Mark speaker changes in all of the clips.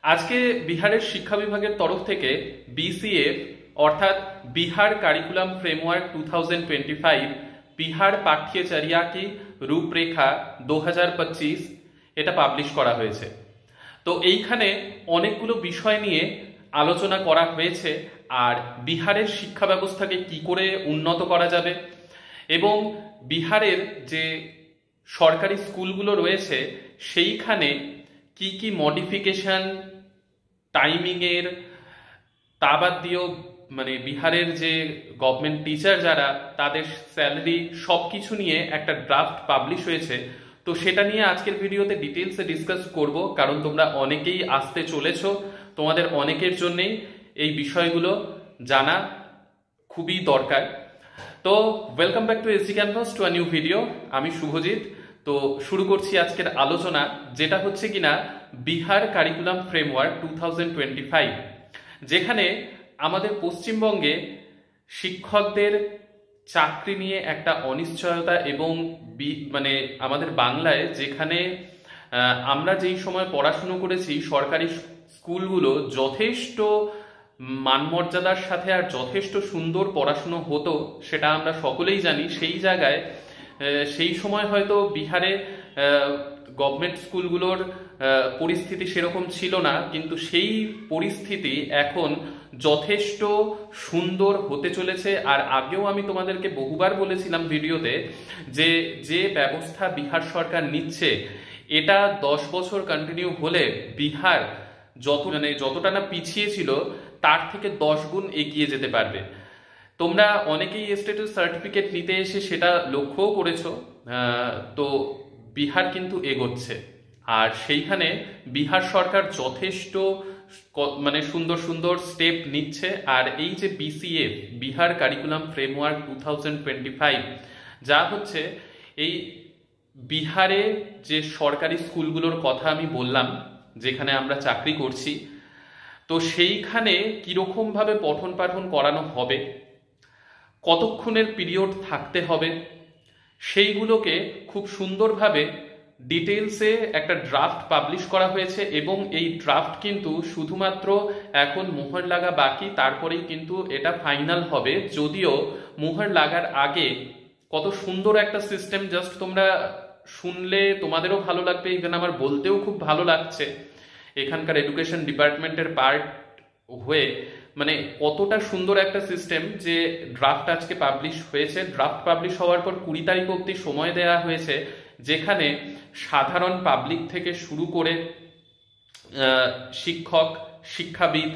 Speaker 1: আজকে বিহারের শিক্ষা বিভাগের তরফ থেকে বিসিএফ অর্থাৎ বিহার কারিকুলাম ফ্রেমওয়ার্ক 2025 বিহার পাঠ্যচর্या की रूपरेखा 2025 এটা পাবলিশ করা হয়েছে। তো এইখানে অনেকগুলো বিষয় নিয়ে আলোচনা করা হয়েছে আর বিহারের শিক্ষা ব্যবস্থাকে কি করে উন্নত করা যাবে এবং বিহারের যে সরকারি স্কুলগুলো রয়েছে সেইখানে কি কি মডিফিকেশন টাইমিংয়ের তা বাদ দিয়েও মানে বিহারের যে গভর্নমেন্ট টিচার যারা তাদের স্যালারি সব কিছু নিয়ে একটা ড্রাফট পাবলিশ হয়েছে। তো সেটা নিয়ে আজকের ভিডিওতে ডিটেলসে ডিসকাস করব, কারণ তোমরা অনেকেই আসতে চলেছো, তোমাদের অনেকের জন্যেই এই বিষয়গুলো জানা খুবই দরকার। তো welcome back to SD canvas to a new video. আমি শুভজিৎ। তো শুরু করছি আজকের আলোচনা, যেটা হচ্ছে কিনা বিহার কারিকুলাম ফ্রেমওয়ার্ক 2025, যেখানে আমাদের পশ্চিমবঙ্গে শিক্ষকদের চাকরি নিয়ে একটা অনিশ্চয়তা এবং মানে আমাদের বাংলায় যেখানে আমরা যেই সময় পড়াশুনো করেছি সরকারি স্কুলগুলো যথেষ্ট মানমর্যাদার সাথে আর যথেষ্ট সুন্দর পড়াশুনো হতো, সেটা আমরা সকলেই জানি। সেই জায়গায় সেই সময় হয়তো বিহারে গভর্নমেন্ট স্কুলগুলোর পরিস্থিতি সেরকম ছিল না, কিন্তু সেই পরিস্থিতি এখন যথেষ্ট সুন্দর হতে চলেছে। আর আগেও আমি তোমাদেরকে বহুবার বলেছিলাম ভিডিওতে যে যে ব্যবস্থা বিহার সরকার নিচ্ছে এটা 10 বছর কন্টিনিউ হলে বিহার যতটা না পিছিয়ে ছিল তার থেকে 10 গুণ এগিয়ে যেতে পারবে। তোমরা অনেকেই স্ট্যাটাস সার্টিফিকেট নিতে এসে সেটা লক্ষ্যও করেছো। তো বিহার কিন্তু এগোচ্ছে আর সেইখানে বিহার সরকার যথেষ্ট মানে সুন্দর সুন্দর স্টেপ নিচ্ছে। আর এই যে বিসিএফ বিহার কারিকুলাম ফ্রেমওয়ার্ক 2025 যা হচ্ছে, এই বিহারে যে সরকারি স্কুলগুলোর কথা আমি বললাম যেখানে আমরা চাকরি করছি, তো সেইখানে কিরকম ভাবে পঠন পাঠন করানো হবে, কতক্ষণের পিরিয়ড থাকতে হবে, সেইগুলোকে খুব সুন্দরভাবে ডিটেলসে একটা ড্রাফট পাবলিশ করা হয়েছে। এবং এই ড্রাফট কিন্তু শুধুমাত্র এখন মোহর লাগা বাকি, তারপরেই কিন্তু এটা ফাইনাল হবে। যদিও মোহর লাগার আগে কত সুন্দর একটা সিস্টেম, জাস্ট তোমরা শুনলে তোমাদেরও ভালো লাগবে, এখানে আমার বলতেও খুব ভালো লাগছে। এখানকার এডুকেশন ডিপার্টমেন্টের পার্ট হয়ে মানে কতটা সুন্দর একটা সিস্টেম যে ড্রাফট আজকে পাবলিশ হয়েছে। ড্রাফট পাবলিশ হওয়ার পর 20 তারিখ অবধি সময় দেওয়া হয়েছে, যেখানে সাধারণ পাবলিক থেকে শুরু করে শিক্ষক শিক্ষাবিদ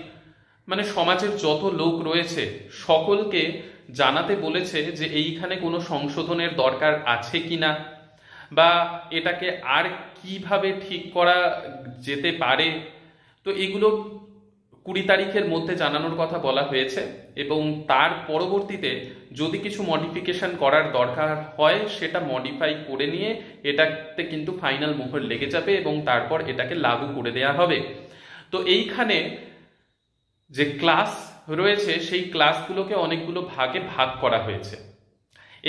Speaker 1: মানে সমাজের যত লোক রয়েছে সকলকে জানাতে বলেছে যে এইখানে কোনো সংশোধনের দরকার আছে কিনা বা এটাকে আর কিভাবে ঠিক করা যেতে পারে। তো এগুলো 20 তারিখের মধ্যে জানানোর কথা বলা হয়েছে এবং তার পরবর্তীতে যদি কিছু মডিফিকেশন করার দরকার হয় সেটা মডিফাই করে নিয়ে এটাতে কিন্তু ফাইনাল মোহর লেগে যাবে এবং তারপর এটাকে লাগু করে দেয়া হবে। তো এইখানে যে ক্লাস রয়েছে সেই ক্লাসগুলোকে অনেকগুলো ভাগে ভাগ করা হয়েছে।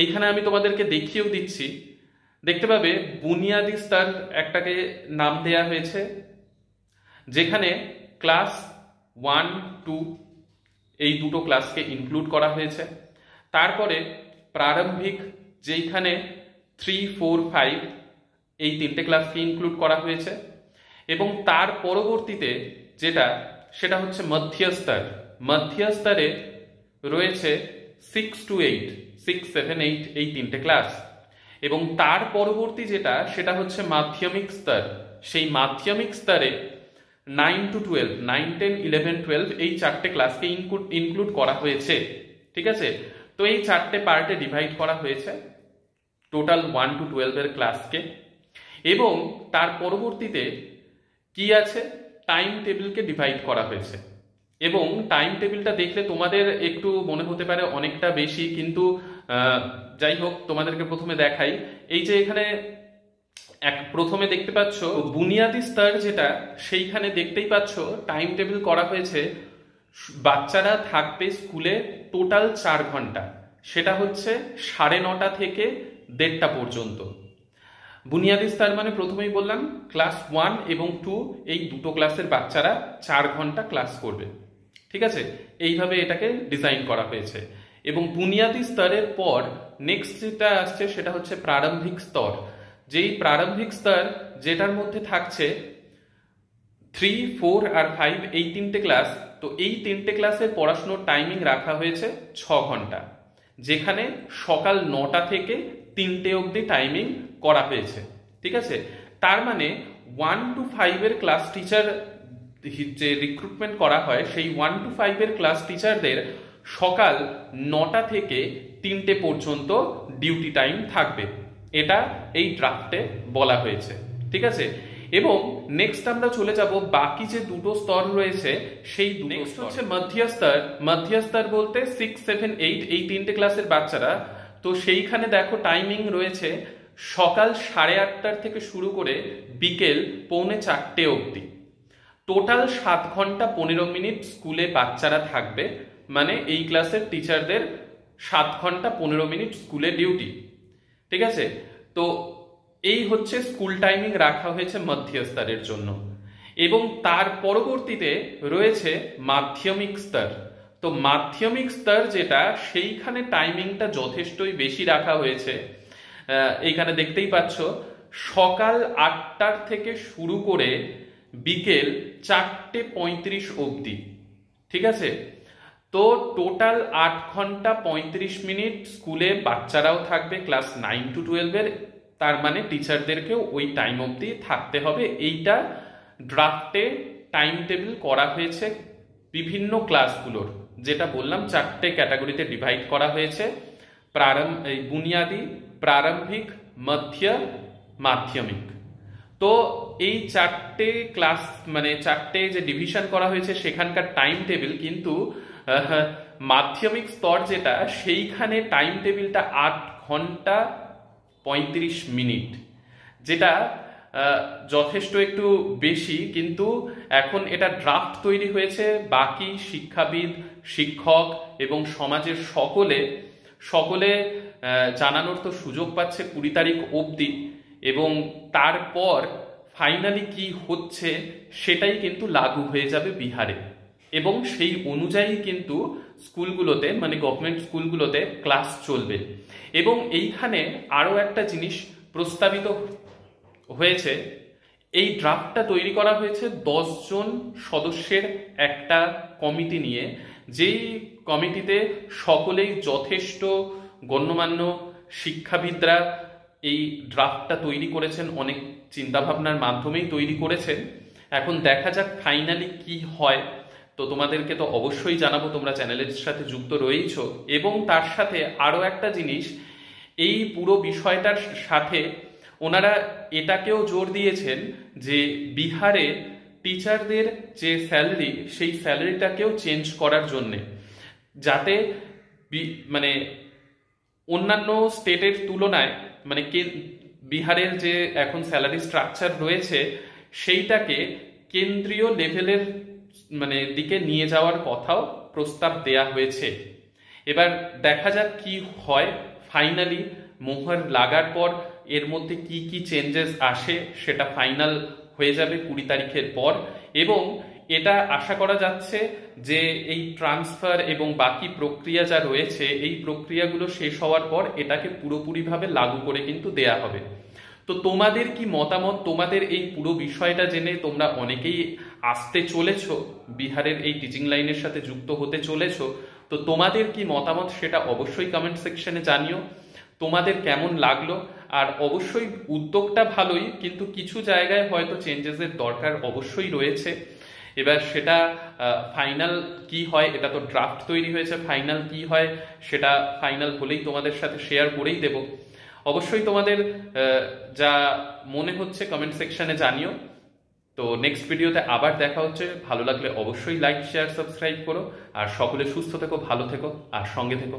Speaker 1: এইখানে আমি তোমাদেরকে দেখিয়েও দিচ্ছি, দেখতে পাবে বুনিয়াদি স্তর একটাকে নাম দেয়া হয়েছে, যেখানে ক্লাস 1, 2 এই দুটো ক্লাসকে ইনক্লুড করা হয়েছে। তারপরে প্রারম্ভিক যেইখানে 3, 4, 5 এই তিনটে ক্লাসকে ইনক্লুড করা হয়েছে এবং তার পরবর্তীতে সেটা হচ্ছে মধ্যস্তর। মধ্যস্তরে রয়েছে 6 to 8, 6, 7, 8 এই তিনটে ক্লাস এবং তার পরবর্তী সেটা হচ্ছে মাধ্যমিক স্তর। সেই মাধ্যমিক স্তরে 9 to 12, 9, 10, 11, 12 এই চারটে ক্লাসকে ইনক্লুড করা হয়েছে। ঠিক আছে, তো এই চারটে পার্টে ডিভাইড করা হয়েছে টোটাল 1 to 12 এর ক্লাসকে। এবং তার পরবর্তীতে কি আছে, টাইম টেবিলকে ডিভাইড করা হয়েছে। এবং টাইম টেবিলটা দেখলে তোমাদের একটু মনে হতে পারে অনেকটা বেশি, কিন্তু যাই হোক তোমাদেরকে প্রথমে দেখাই। এই যে এখানে প্রথমে দেখতে পাচ্ছ বুনিয়াদি স্তর সেইখানে দেখতেই পাচ্ছ টাইম টেবিল করা হয়েছে। বাচ্চারা থাকবে স্কুলে টোটাল 4 ঘন্টা, সেটা হচ্ছে 9:30 থেকে 1:30 পর্যন্ত। বুনিয়াদি স্তর মানে প্রথমেই বললাম ক্লাস 1 এবং 2 এই দুটো ক্লাসের বাচ্চারা 4 ঘন্টা ক্লাস করবে, ঠিক আছে? এইভাবে এটাকে ডিজাইন করা হয়েছে। এবং বুনিয়াদি স্তরের পর নেক্সট যেটা আসছে সেটা হচ্ছে প্রারম্ভিক স্তর। যেই প্রারম্ভিক স্তর যেটার মধ্যে থাকছে 3, 4 আর 5 এই তিনটে ক্লাস। তো এই তিনটে ক্লাসের পড়াশোনার টাইমিং রাখা হয়েছে 6 ঘন্টা, যেখানে সকাল 9টা থেকে 3টে অবধি টাইমিং করা হয়েছে, ঠিক আছে? তার মানে 1 to 5 এর ক্লাস টিচার যে রিক্রুটমেন্ট করা হয় সেই 1 to 5 এর ক্লাস টিচারদের সকাল 9টা থেকে 3টে পর্যন্ত ডিউটি টাইম থাকবে, এটা এই ড্রাফটে বলা হয়েছে, ঠিক আছে? এবং নেক্সট আমরা চলে যাব বাকি যে দুটো স্তর রয়েছে সেই নেক্সট হচ্ছে মধ্যস্তর। মধ্যস্তর বলতে 6, 7, 8 এই তিনটে ক্লাসের বাচ্চারা। তো সেইখানে দেখো টাইমিং রয়েছে সকাল 8:30 থেকে শুরু করে বিকেল 3:45 অবধি। টোটাল 7 ঘন্টা 15 মিনিট স্কুলে বাচ্চারা থাকবে, মানে এই ক্লাসের টিচারদের 7 ঘন্টা 15 মিনিট স্কুলে ডিউটি, ঠিক আছে? তো এই হচ্ছে স্কুল টাইমিং রাখা হয়েছে মধ্যস্তরের জন্য। এবং তার পরবর্তীতে রয়েছে মাধ্যমিক স্তর। তো মাধ্যমিক স্তর যেটা, সেইখানে টাইমিংটা যথেষ্টই বেশি রাখা হয়েছে। এইখানে দেখতেই পাচ্ছ সকাল 8টার থেকে শুরু করে বিকেল 4:35 অবধি, ঠিক আছে? তো টোটাল 8 ঘন্টা 35 মিনিট স্কুলে বাচ্চারাও থাকবে ক্লাস 9 to 12 এর। তার মানে টিচারদেরকেও ওই টাইম অবধি থাকতে হবে। এইটা ড্রাফটে টাইম টেবিল করা হয়েছে বিভিন্ন ক্লাসগুলোর, যেটা বললাম 4টে ক্যাটাগরিতে ডিভাইড করা হয়েছে: বুনিয়াদি, প্রারম্ভিক, মধ্য, মাধ্যমিক। তো এই 4টে ক্লাস মানে 4টে যে ডিভিশন করা হয়েছে সেখানকার টাইম টেবিল, কিন্তু মাধ্যমিক স্তর যেটা, সেইখানে টাইম টেবিলটা 8 ঘন্টা 35 মিনিট, যেটা যথেষ্ট একটু বেশি। কিন্তু এখন এটা ড্রাফট তৈরি হয়েছে, বাকি শিক্ষাবিদ, শিক্ষক এবং সমাজের সকলে জানানোর তো সুযোগ পাচ্ছে 20 তারিখ অবধি। এবং তারপর ফাইনালি কি হচ্ছে সেটাই কিন্তু লাগু হয়ে যাবে বিহারে, এবং সেই অনুযায়ী কিন্তু স্কুলগুলোতে মানে গভর্নমেন্ট স্কুলগুলোতে ক্লাস চলবে। এবং এইখানে আরো একটা জিনিস প্রস্তাবিত হয়েছে, এই ড্রাফটটা তৈরি করা হয়েছে 10 জন সদস্যের একটা কমিটি নিয়ে, যেই কমিটিতে সকলেই যথেষ্ট গণ্যমান্য শিক্ষাবিদরা এই ড্রাফটটা তৈরি করেছেন, অনেক চিন্তাভাবনার মাধ্যমেই তৈরি করেছেন। এখন দেখা যাক ফাইনালি কি হয়। তো তোমাদেরকে তো অবশ্যই জানাবো, তোমরা চ্যানেলের সাথে যুক্ত রয়েছো। এবং তার সাথে আরো একটা জিনিস, এই পুরো বিষয়টার সাথে ওনারা এটাকেও জোর দিয়েছেন যে বিহারে টিচারদের যে স্যালারি, সেই স্যালারিটাকেও চেঞ্জ করার জন্যে, যাতে মানে অন্যান্য স্টেটের তুলনায় মানে বিহারের যে এখন স্যালারি স্ট্রাকচার রয়েছে সেইটাকে কেন্দ্রীয় লেভেলের মানে দিকে নিয়ে যাওয়ার কথাও প্রস্তাব দেয়া হয়েছে। এবার দেখা যাক কি হয়। ফাইনালি মোহর লাগার পর এর মধ্যে কি কি চেঞ্জেস আসে সেটা ফাইনাল হয়ে যাবে 20 তারিখের পর। এবং এটা আশা করা যাচ্ছে যে এই ট্রান্সফার এবং বাকি প্রক্রিয়া যা রয়েছে, এই প্রক্রিয়াগুলো শেষ হওয়ার পর এটাকে পুরোপুরিভাবে লাগু করে কিন্তু দেয়া হবে। তো তোমাদের কি মতামত? তোমাদের এই পুরো বিষয়টা জেনে তোমরা অনেকেই আসতে চলেছো, বিহারের এই টিচিং লাইনের সাথে যুক্ত হতে চলেছো। তো তোমাদের কি মতামত সেটা অবশ্যই কমেন্ট সেকশনে জানিও। তোমাদের কেমন লাগলো? আর অবশ্যই উদ্যোগটা ভালোই, কিন্তু কিছু জায়গায় হয়তো চেঞ্জেসের দরকার অবশ্যই রয়েছে। এবার সেটা ফাইনাল কি হয়, এটা তো ড্রাফট তৈরি হয়েছে, ফাইনাল কি হয় সেটা ফাইনাল হলেই তোমাদের সাথে শেয়ার করেই দেব। অবশ্যই তোমাদের যা মনে হচ্ছে কমেন্ট সেকশনে জানিও। তো নেক্সট ভিডিওতে আবার দেখা হচ্ছে। ভালো লাগলে অবশ্যই লাইক, শেয়ার, সাবস্ক্রাইব করো। আর সকলে সুস্থ থেকো, ভালো থেকো আর সঙ্গে থেকো।